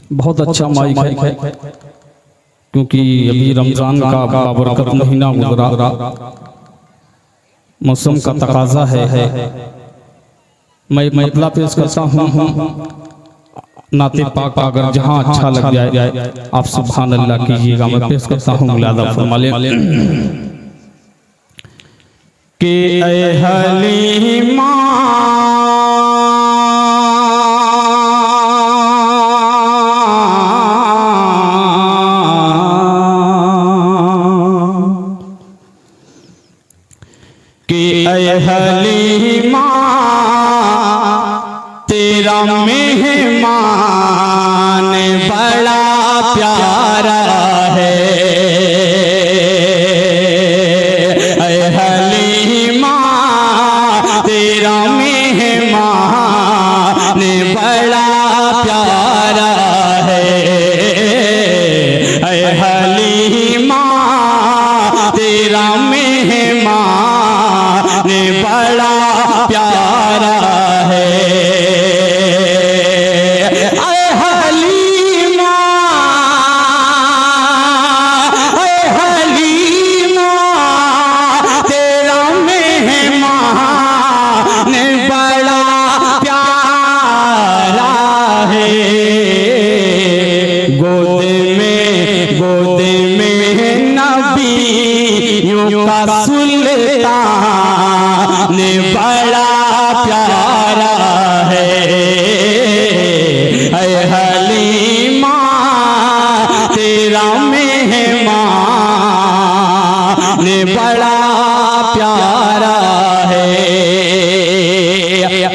बहुत अच्छा माइक है, क्योंकि अभी रमजान का बाबरकत महीना गुजरा, मौसम का तकाजा है। मैं मतलब पेश करता हूँ नाते पाक का, अगर जहाँ अच्छा लग जाए आप सुभान अल्लाह कीजिएगा। मैं पेश करता हूँ मुलादा फरमा ले कि ऐ हलीमा कि ऐ हलीमा तेरा मेहमान बड़ा प्यारा है। ऐ हलीमा तेरा मेहमान बड़ा प्यारा है। ऐ हलीमा तेरा मेहमान बड़ा प्यारा है। सुल्तान बड़ा प्यारा है। ऐ हलीमा तेरा मेहमान बड़ा प्यारा है।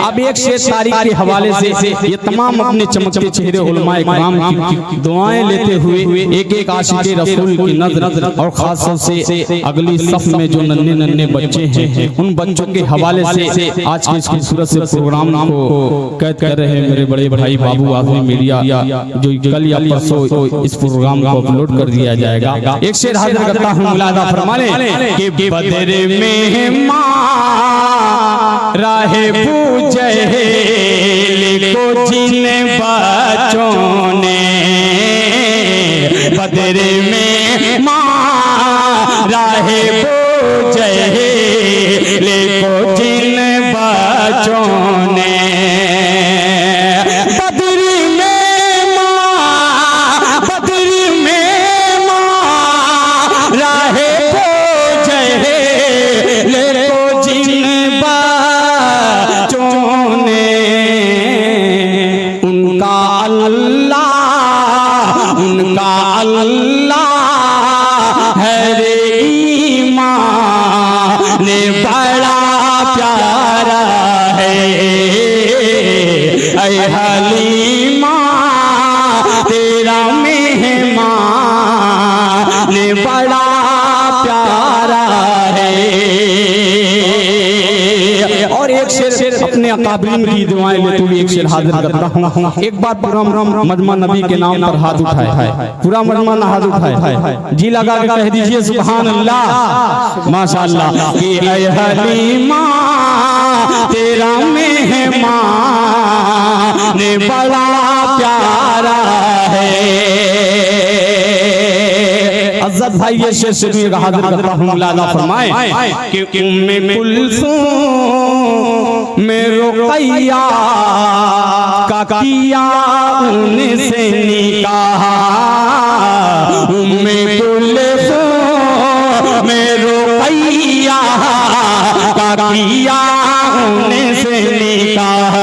अब एक शेर तारीख के हवाले से ये तमाम अपने चमकते चेहरे उलमाए इकराम की दुआएं लेते हुए एक एक आशिक़े रसूल की नज़र और खास तौर से अगली सफ में जो नन्हे नन्हे बच्चे हैं उन बच्चों के हवाले से आज के इस खूबसूरत से प्रोग्राम को कैद कर रहे हैं मेरे बड़े भाई बाबू आज़मी मीडिया, जो कल या परसों इस प्रोग्राम को अपलोड कर दिया जाएगा। एक शेर हाजिर करता हूँ मुलादा फरमाने कि बदर मेहमान राहे पूजे को जिन बच्चों ने बदर में मां राहे पूजे को जिन बच्चों ने अकाबिरीन की दुआएं लेते हुए एक शेर हाजिर करता हूँ। एक बार पूरा मजमा नबी के नाम पर हाथ उठाए, पूरा मजमा हाथ उठाए, जी लगा के कह दीजिए सुभान अल्लाह माशाअल्लाह। कि ऐ हलीमा तेरा मेहमान बड़ा प्यारा है। अज़्ज़त भाई ये शेर से हाजिर करता हूँ मुलादा फरमाए कि उम्मे कुलसूम में रुक़ैया का किया उनसे निकाह। उम्मे कुलसूम में रुक़ैया का किया उनसे निकाह।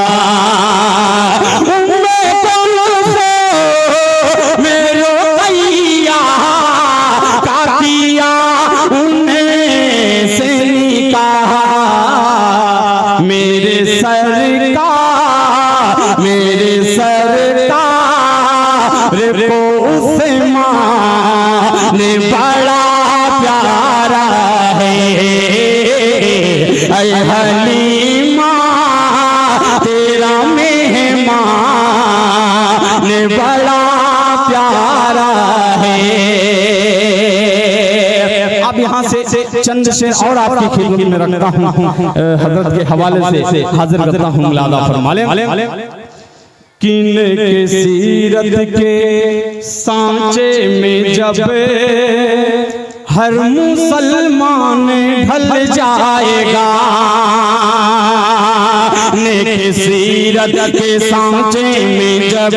बड़ा प्यारा है। ऐ हलीमा तेरा मेहमान बड़ा प्यारा है। अब यहाँ से चंद शेर और आपकी खिदमत में रखता हूँ, हजरत के हवाले से हाजिर करता हूँ मुलादा फरमा लें किनके सीरत के सांचे में जब हर मुसलमान ढल जाएगा, नेके सीरत के सांचे में जब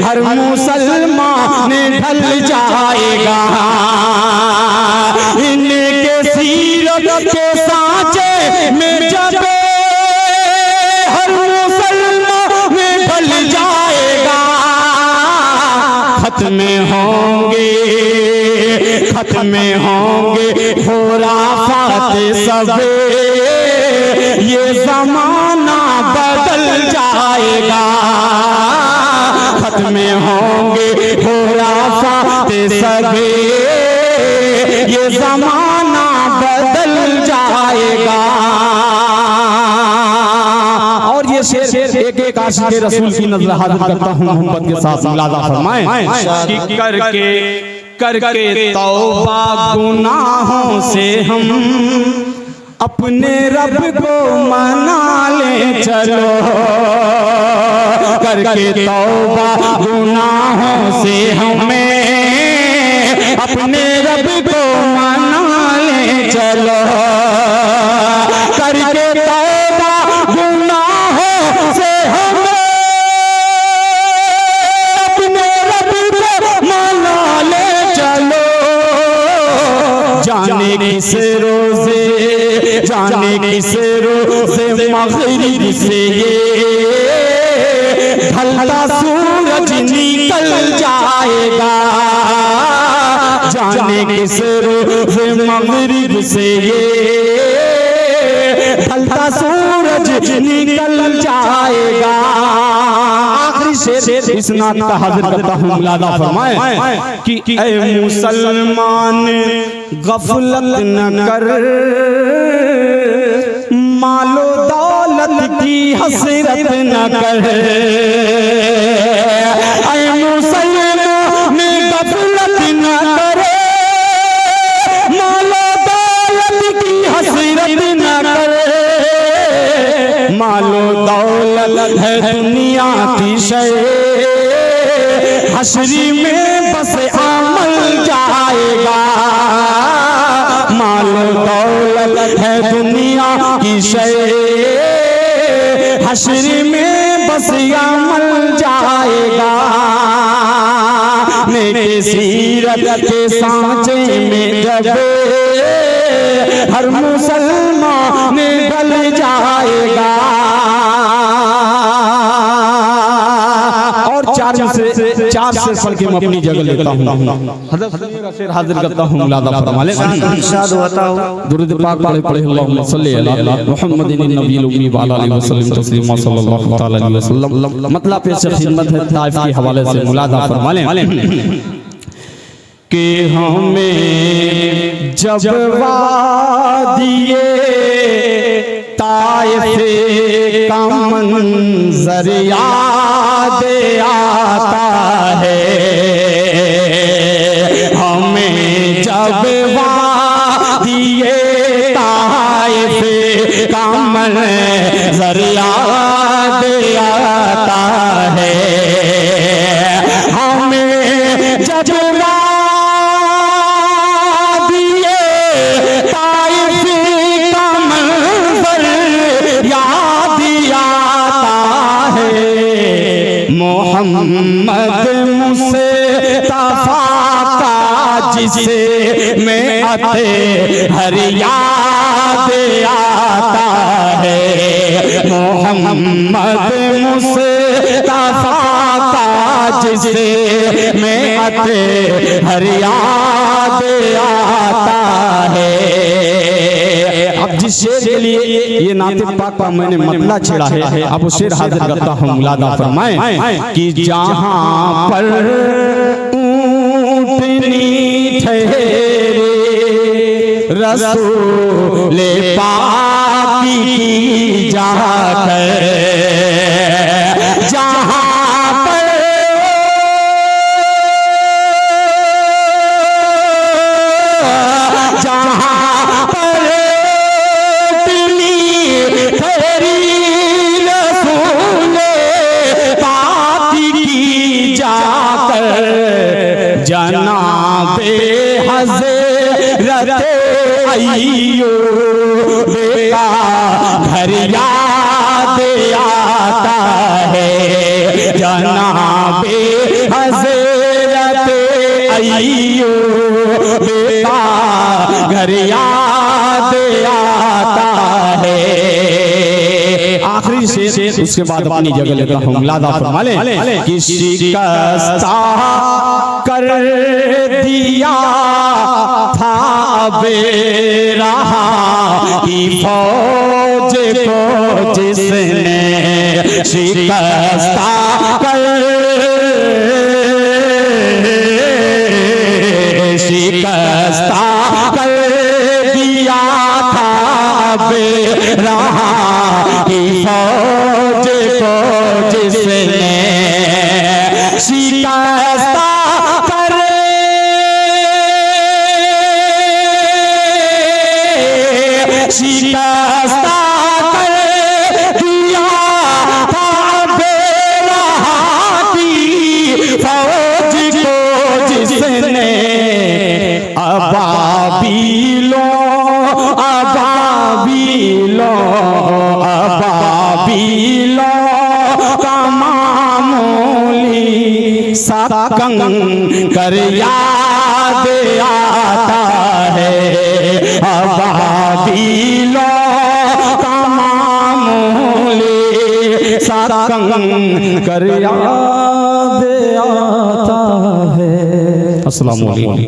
हर मुसलमान ढल जाएगा, नेके सीरत के सांचे में जब हर मुसलमान ढल जाएगा, खत्म होंगे खुराफात सब, ये ज़माना बदल जाएगा, खत्म होंगे खुराफात सब, ये ज़माना बदल जाएगा। और ये शेर एक एक आशिक़े रसूल की नज़र हाज़िर करता हूँ मोहब्बत के साथ मुलाज़ा फरमाएं कि करके तौबा गुनाहों से हम अपने रब को मना ले चलो, करके तौबा गुनाहों से हमें अपने रब को मना ले चलो, करके तौबा गुनाहों से हमें अपने रब को मना ले चलो, जाने किस रोज़े मग़रिब से ये ढलता सूरज निकल जाएगा, जाने किस रोज़े मग़रिब से ये ढलता सूरज निकल जाएगा। आखिरी शेर इस नात का हाज़िर करता हूँ मुलाज़ा फरमाएं कि ऐ मुसलमान गफलत न कर, मालो दौलत की हसरत न कर, ऐ मुसलमान गफलत न कर, मालो दौलत की हसरत न कर, मालो दौलत है दुनिया की शय, हश्री में बस अमल जाएगा, मालो दौलत है दुनिया की शय, हश्र में बस अमल जाएगा, नेके सीरत के सांचे में जब हर मुसलमान ढल जाएगा। और चार से फल के मैं अपनी जगह लेता हूँ, शेर हाजिर करता हूँ मुलाज़ा फरमा लें। दुरूद पाक पढ़े अल्लाहुम्मा सल्ली अला मुहम्मदिन नबील उम्मी व अला आलिहि वसल्लम तस्लीमा सल्लल्लाहु तआला अलैहि वसल्लम। मतलब पेश खिदमत है ताइफ के हवाले से मुलाज़ा फरमा लें कि हमें जब वादिए ताइफ का मंज़र याद आता है, हमें जब वादिए ताइफ का मंज़र याद आता है, हमें जब मोहम्मद मुस्तफा का जिसे में आते हर याद आता है, मोहम्मद मुस्तफा का जिसे में आते हर याद आता है। अब जिस शेर के लिए ये नाते पाक का मैंने मतला छेड़ा है, अब उस शेर हाजिर करता हूँ मुलाज़ा फरमाएं कि जहाँ पर ऊँटनी ठहरे रसूल पाक की जाकर, जहाँ जाकर जनाबे हज़रत अय्यूब का घर याद आता है, जनाबे हज़रत अय्यूब का घर याद आता है। आखिरी शेर उसके बाद अपनी जगह लेता हूँ। लादा फरमा ले कि शिकस्ता कर दिया था बेरहा की फौज को जिसने शिकस्ता कर शिकस्ता कर दिया था बेरहा की फौज को जिसने शिकस्ता कर शिकस्ता कर दिया था बेरहा की फौज को जिसने अबाबीलों अबाबीलों अबाबीलों का मामूली सा कंकर याद आता है, अबाबीलों का मामूली सा कंकर याद आता है। अस्सलामु अलैकुम।